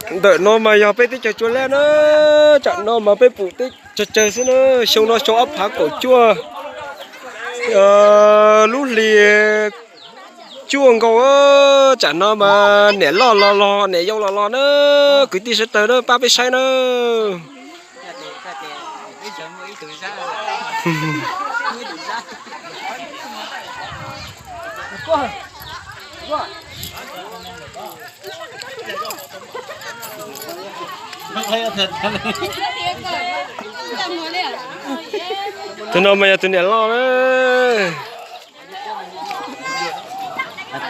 đợi nó mà giờ bé tí chua lên nữa chọn nó mà bé phụ tí chờ xí nữa xong nó cho ấp phá cổ chua lú lìa chuông cầu chọn nó mà nè lo nè dâu lo nữa cứ tí sẽ tới đó ba bé say nữa tụi nó mày tụi nè lo đấy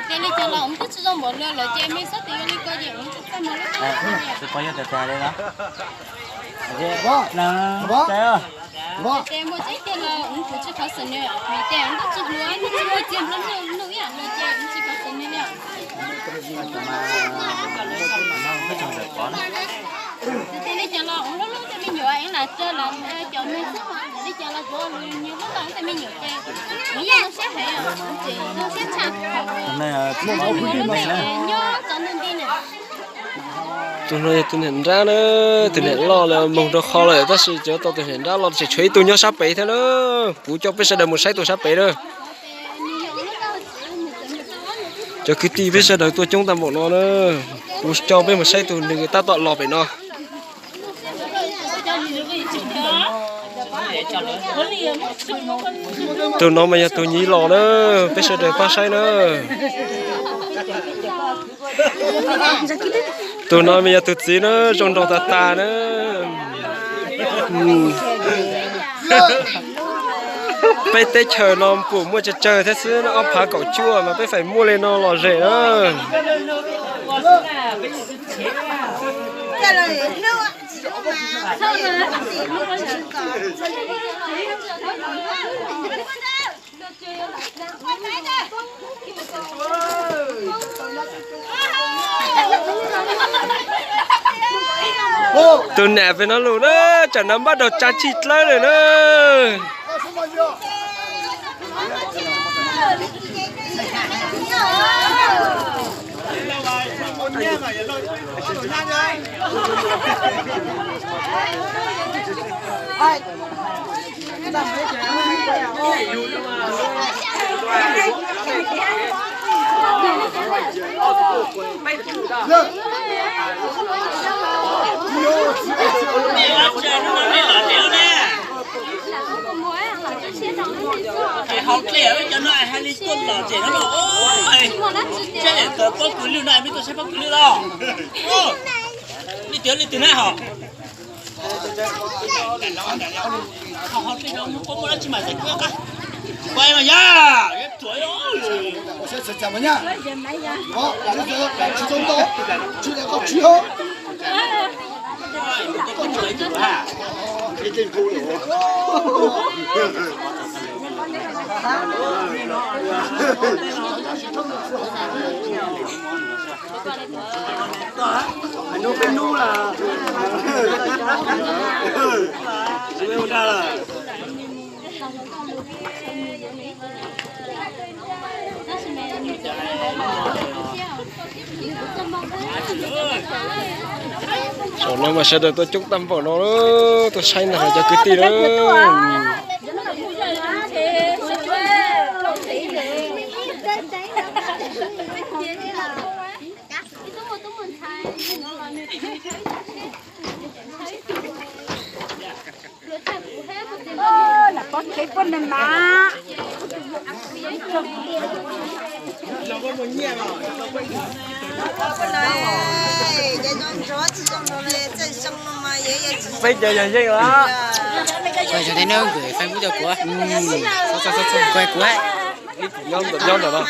tên này cho là ông thích dùng một lửa là chơi mấy số tiền đi coi gì ông thích xem một lửa tôi coi cho tè đây đó bố nè bố bố tên một cái tiền là ông thích chỉ có sân nữa mấy tên ông thích chỉ lúa ông thích mua tiền lắm nữa nữa à lúa chơi ông chỉ có sân nữa tên này cho là ông lúc lúc thì mình nhớ anh là chơi là cho mấy số mà để cho là cho nhiều lúc đó thì mình nhớ chơi nghĩ ra nó sẽ hay à chị nó sẽ chặt này nhớ cho nên đi nè tụi nó ra nữa tụi nó lo là mong cho kho lại ta sẽ cho tụi nó ra lo sẽ chơi tụi nhau sắp bể thế nữa phụ cho bây giờ được một sai tụi sắp bể rồi cho cái tí bây giờ được tôi chúng ta một nó nữa phụ cho bây một sai tụi người ta tọt lọt bể nó tụi nó mà giờ tụi nhí lò nữa bây giờ được ba sai nữa tụi nó bây giờ tụi gì nữa trong đầu ta nữa bây tới chờ nó phụ mua chờ thế xứ nó phá cậu chua mà bây phải mua lên nó lò rẻ nữa tụi nè với nó luôn đó chẳng nó bắt đầu chát chít lên rồi đó học lẻ cho nó hay đi tuần lọ trẻ nó bảo ôi chơi để tớ có cứ lưu này mới tôi sẽ bắt lưu đó đi tiếng này hả học thì nó có một chỉ mà sẽ quay quay mà nhá tuổi ơi sẽ chậm mà nhá đó là nó sẽ chỉ trong đó chỉ là có chỉ hơn con tuổi chứ hả cái tên cô nó bên nu là chúng ta là số nó mà sẽ được tôi chúc tâm vào nó nữa tôi say là cho cái tí nữa là có cái con này mà bây giờ gì đó rồi cho đến nơi gửi fan video của sao quay của nhóm được không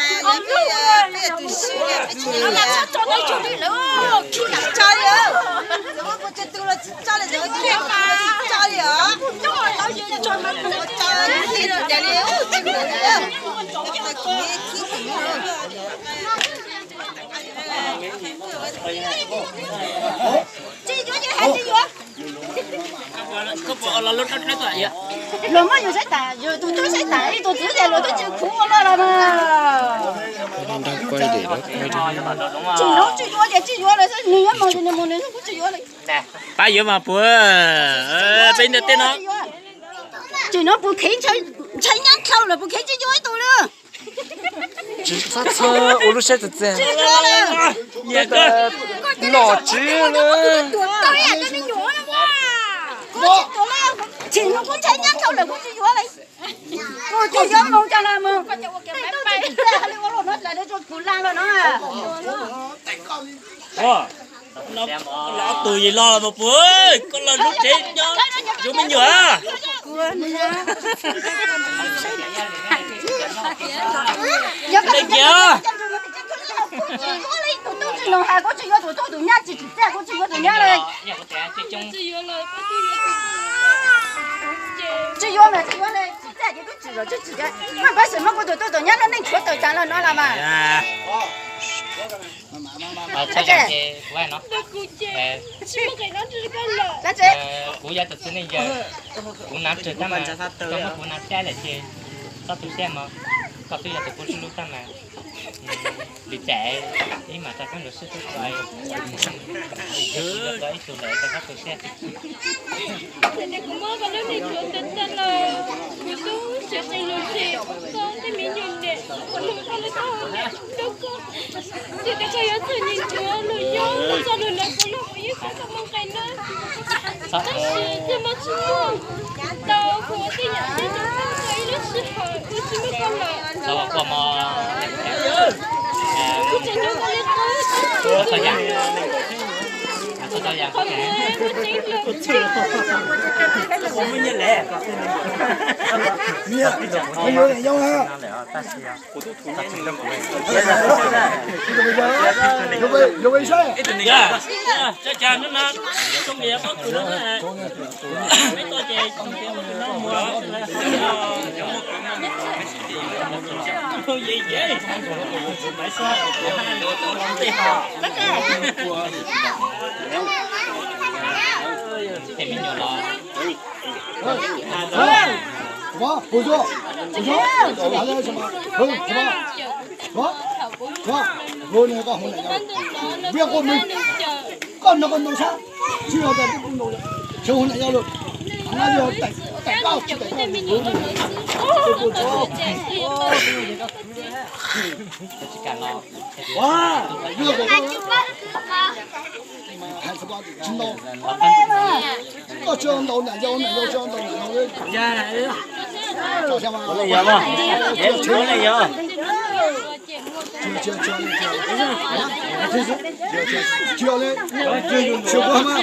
chị vô như hai chị vô có bộ là lúc đó nó vậy ạ. Rồi mà giờ sẽ tả, giờ tôi sẽ tả đi, tôi chỉ để rồi tôi chịu khổ nó là mà. Đang quay để nó quay đi. Chỉ nó chỉ vô để chỉ vô là sao nhiều mà thì một người nó cũng chỉ vô này. Nè, ba giờ mà bữa bên được tên nó. Chỉ nó bù khí chơi nhát khâu là bù khí chỉ vô tôi nữa. Chỉ phát sơ, ô lúc sẽ tự nhiên. Chỉ vô là. Dạ cơ. Nọ chứ nữa. Tôi à tôi đi nhổ nó mà. Có chỉ tôi là chỉ nó cũng chơi nhát khâu là cũng chỉ vô này. Cô chỉ vô mong cho là mong. Tôi chỉ ra lấy vào nó là để cho cụ lang rồi nó à. Lão tụi gì lo là một bữa, con là lúc chết nhá, chúng mình nhớ. Đây kìa. chỉ vô này, chỉ tại cái chỉ rồi, chỉ cái, mà bác sĩ mà có tôi nhá nó nên chuột tôi trả lời nó là mà. Chắc chắn thì quay nó. Là thế. Cú giờ tự nhiên giờ cũng nắm chơi tao mà, không có cú nắm xe là chơi, sao tôi xem mà, có tôi giờ tôi cũng lúc tao mà, bị trẻ, ý mà tao không được sức tôi vậy, cứ đấy tôi lấy tao các tôi xem. Thì cũng mới vào lúc này chuột tên tên là buổi tối sẽ xây lối gì, con thì mình nhìn để con lối con lối con đâu có, thì cái cây ở trên nhìn chúa lối gió, sao lối lại con lối với con không mong cái nữa,但是怎么做？到国的人家就放开了时候，我怎么搞了？ Sao qua mò, 我真的搞了 tôi sao dạng, tôi sao dạng. 好嘞，我真的。 Không có như lẽ. Không nhớ này nhau ha. Vô về xe. Dạ, cha cha nó nè, trong nhà có tụi nó nè, mấy tôi chơi trong kia nó mua đó, không gì vậy, tại sao, Thì mình nhỏ lo. 와, 보조. 보조. 나는 좀 봐. 봐. 봐. 너네가 혼내냐? 왜 혼내? con nó sao? Chưa bao giờ cũng nổi. Chưa 혼내냐 luôn. Nó giờ tại cao chỉ tại Chỉ cả lo. 와, 이거 진동 có trường đầu này dâu trường đầu này dạ, cho xem có này giờ mà, em chưa này giờ, chưa lên, chưa qua mà,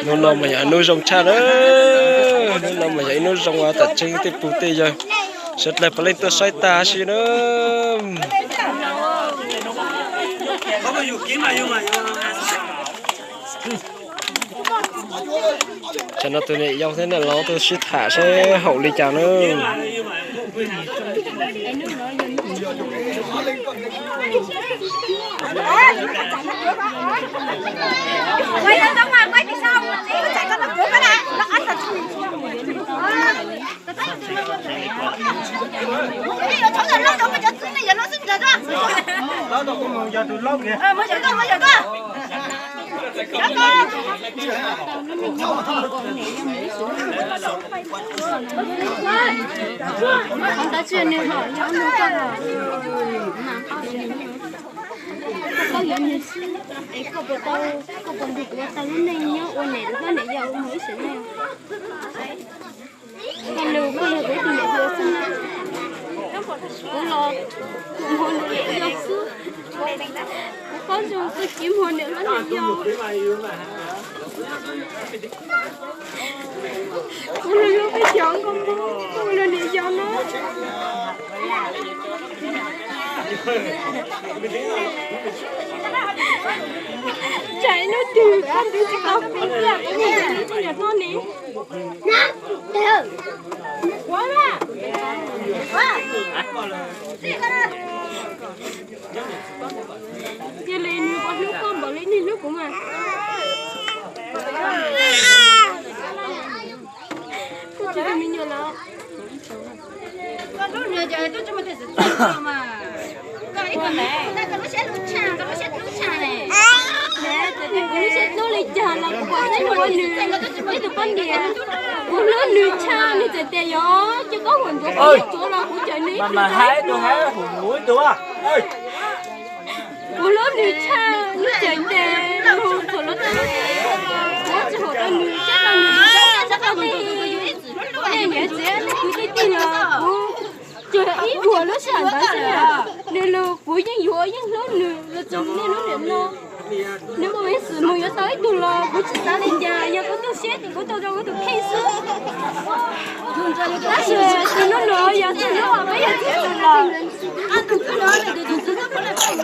nó nằm mà vậy nuôi rồng cha đó, nó nằm mà vậy nuôi rồng à thật chính thì bù tê rồi, rất là phải lên tôi xoay ta xí nữa, cho nó tôi này dòng thế này nó tôi sẽ thả sẽ hậu đi chào nữa. Quay lên đâu mà quay đi sau, nó chạy con nó cửa cái này, nó ăn thật. Cái nó cháu giờ lâu đâu mà cháu xin này giờ nó xin giờ đó. nó đâu có mong giờ tụi lót kìa, Mới giờ có. Ông đã chuyện này hỏi nhau nó có là có những người xưa ấy có bộ việc của tao lúc này nhớ ôn này nó này giờ ông mới xử này con lưu với tình yêu vừa sinh này cũng lo cũng hôn để do xưa có dùng cái kiếm hôn để nó này do con lưu phải chọn con lưu để do nó chạy nó từ con đi chỉ có cái là cái gì đấy cho nhật con đi nè từ quá mà quá Giờ lên con nước con bỏ lấy đi nước của mà. Cô chỉ cần mình nhớ là. Con lúc nữa giờ tôi cho mình thấy sự mà. Con ấy còn này, ta còn nó sẽ lúc cha này. Nè, tụi con sẽ nó lấy trà là của cái con nữ, cái tụi con gì à? Con nó nữ cha này tụi tè gió, chứ có quần của chỗ là của trời ní. mà hái tôi hái hùng muối tôi à ơi Con nó nữ cha, nó trời tè, nó thổ nó tè, nó chỉ hồ tè nữ cha là nữ cha, chắc là đi. Nè nhớ thế, nó cứ đi đi là. Trời ít đùa nó sản bán ra, nên là của những đùa những lớn nữa, là chồng nên nó đẹp nó. Nếu mà mấy sự mùi tới tôi là bố chỉ ta lên nhà, giờ có tôi xét thì có tôi đâu có tôi khen sức. Đã sửa thì nó nở, giờ thì nó mà bây giờ chết rồi là. Ăn tôi cứ nói thì tôi có lại phải.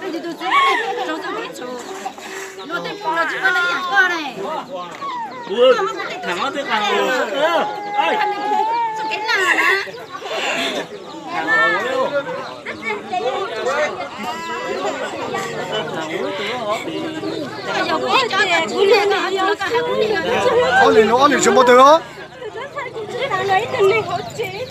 Bây giờ tôi sẽ cho tôi biết chỗ. Nó tới phụ là chỉ có lấy nhà qua này. ui thằng nó tới càng hồ sức nữa ơi Sao cái nào đó? càng hồ luôn Bây giờ có tiền, cũng liền là giờ cũng liền là anh liền什么的啊？ chỉ là lấy tiền này họ chết.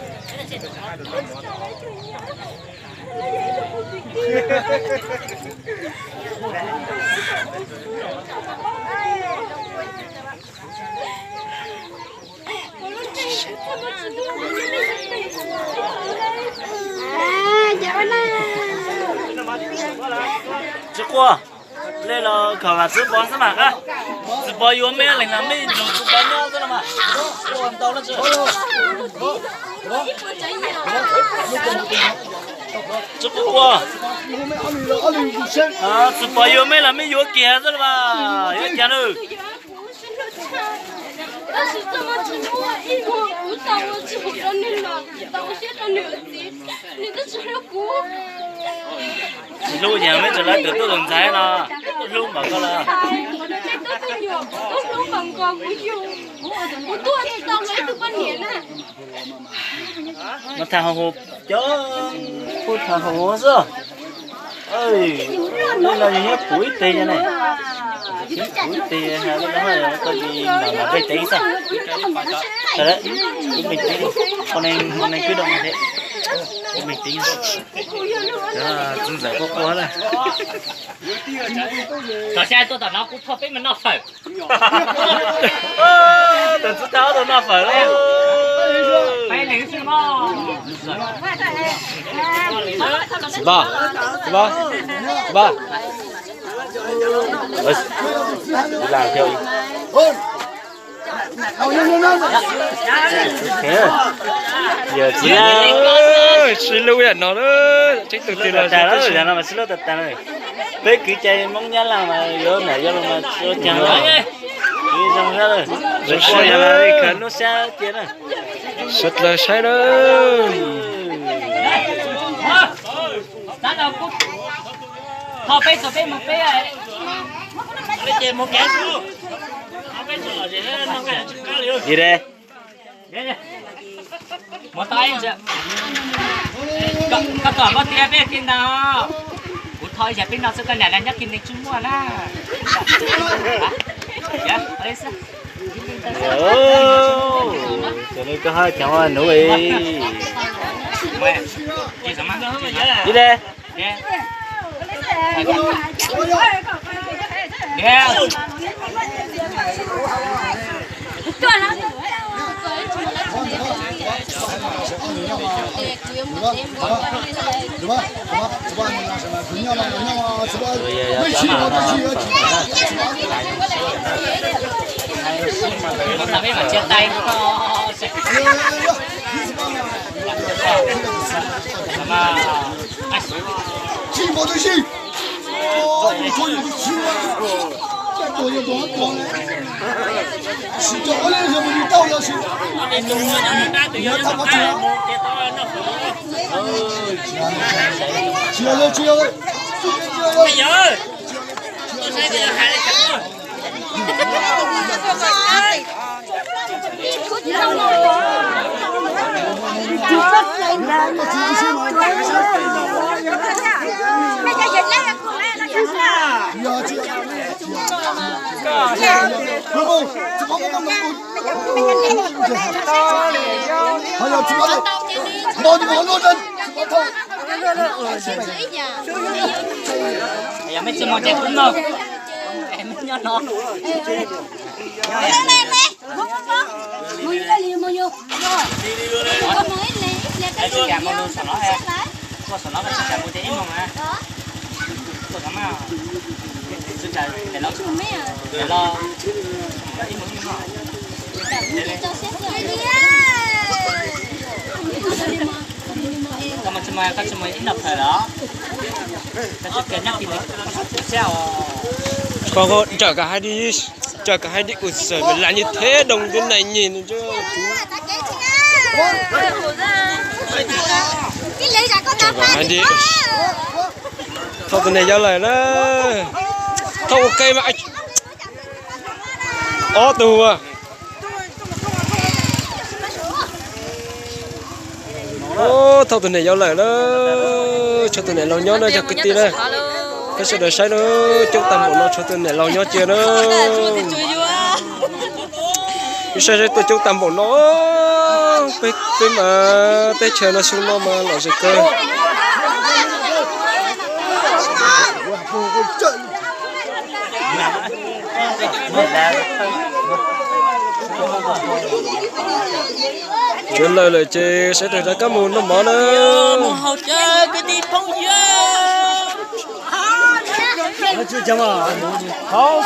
chú qua đây là khẩu là chú bón sao mà cả chú bón yêu mấy lần là mấy chú bón nhau thế mà còn tao nó chưa chú qua à chú bón yêu mấy là mấy yêu kia thế mà yêu kia nữa但是怎么只我一个不到我吃不着你了，到我现在牛的，你都吃了苦。lúc nhà mấy trở lại từ tôi đồng trái nó lúc mà có là tôi lúc bằng con của you, của tôi thì tao lấy từ con nhện à. nó thằng hồ chớ phút thằng hồ sao ơi đây là những củi tê như này củi tê hay là có gì mà đây tê sao thế đấy chúng mình tê con này cứ động như thế chúng mình tê đó chúng giải có quá này giờ xe tôi tao nó cũng thọ biết mình nó phải tao chú cháu tao nó phải đấy phải lính chứ mà ba ba làm theo giờ chỉ xin lưu ý nó đó chắc từ từ là đó là nó mà xin lỗi tất cả này với cứ chơi mong nhắn là mà vô này vô mà cho chẳng nói đi xong ra rồi rồi coi là đi khẩn nó xe tiền này rất là sai đó đó là cũng thọ biết một bé ấy bây giờ một cái số bây giờ gì hết nó cái cá liu gì đây một tay chứ các cỏ có tiền biết kinh nào cũng thôi giờ bên nào sẽ cái này là nhắc kinh đến chung mua na dạ đấy sao cho nên có hai cháu ăn nuôi mẹ gì sao mà đi đây Tapi macam tay kau sama寂寞的心，哦，我说有个心啊，再多有多多呢？是叫我来什么你到了心？你要他妈去啊？接了，接了，接了。tôi thấy giờ hai lấy chấm rồi Hãy subscribe cho kênh Ghiền Mì Gõ để không bỏ lỡ những video hấp dẫn. bây giờ dịch lấy con này nó chẳng là giờ mấy chị mò chạy cũng đâu em nhớ nó đây chị cả một luôn sẵn nó em có sẵn nó và chị cả một thế mong à tôi cảm ơn chị cả để lo ý muốn như nào các chị mày ít đọc thời đó các chị kể nhắc thì sao có chở cả hai đi ủi giời mình làm như thế đồng cái này nhìn chứ chở cả hai đi thôi từ này giao lời đó thôi ok mà ó tù à ô thôi từ này giao lời đó cho từ này lâu nhó nó cho cái tí đây cái sự đời sai nó chúng ta muốn nó cho tôi này lâu nhó chưa nó cái sai tôi chúng ta muốn nó cái mà tới chờ nó xuống nó mà nó sẽ cơ chuyện lời chơi sẽ được ra các môn nó mở nữa một hậu chơi cái đi không chưa chưa chấm à? Không,